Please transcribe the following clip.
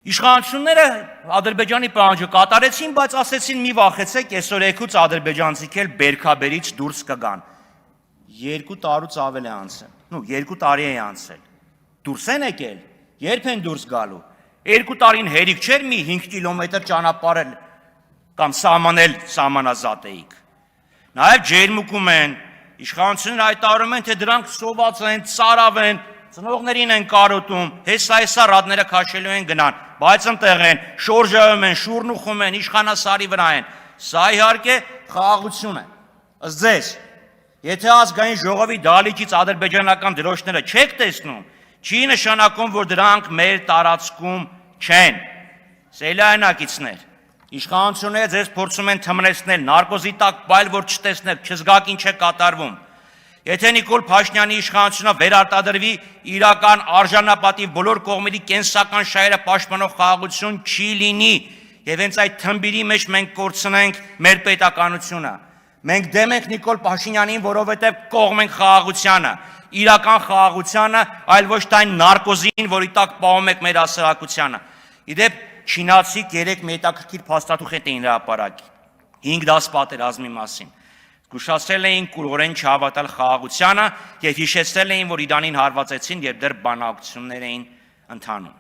Իշխանությունները Ադրբեջանի պահանջը կատարեցին, բայց ասեցին մի վախեցեք, այսօր եկուց ադրբեջանցիք էլ բերքաբերից դուրս կգան։ 2 տարուց ավել է անցել, 2 տարի է անցել։ Դուրս են եկել, երբ են դուրս գալու։ 2 տարին հերիք չէր մի 5 կիլոմետր ճանապարհել կամ սահմանել սահմանազատեիք։ Նաև ջերմուկում են, իշխանությունները հայտարարում են, թե դրանք սոված են, ծարավ են, ծնողներին են կարոտում, հեսա ռադները քաշելու են գնան, բայց ընտեղ են, շորժայում են, շուրնուխում են, իշխանասարի վրա են։ Սա իհարկե խաղաղություն է։ Ըստ ձեզ, եթե ազգային ժողովի դահլիճից ադրբեջանական դրոշները չեք տեսնում, չի նշանակում, որ դրանք մեր տարածքում չեն։ Սելյայնակիցներ, իշխանությունները ձեզ փորձում են թմրեցնել, նարկոզի տակ բայլ որ չտեսնեք, չզգաք ինչ է կատարվում։ Եթե Նիկոլ Փաշինյանի իշխանությունը վերարտադրվի իրական արժանապատիվ բոլոր կողմերի կենսական շահերը պաշտպանող խաղաղություն չի լինի, եւ հենց այդ թմբիրի մեջ մենք կորցնենք մեր պետականությունը։ Մենք դեմ ենք Նիկոլ Փաշինյանին, որովհետեւ կողմ ենք խաղաղությանը, իրական խաղաղությանը, այլ ոչ թե այն նարկոզին, որի տակ պահում եք մեր հասարակությանը։ Իդեպ չինացիք 3 մետաքրքիր փաստաթուղթ էին հրապարակի 5 դաս պատերազմի մասին։ Զգուշացրել էին կուրորեն չհավատալ խաղաղությանը եւ հիշեցրել էին, որ Իրանին հարվածեցին, երբ դեռ բանակցություններ էին ընթանում։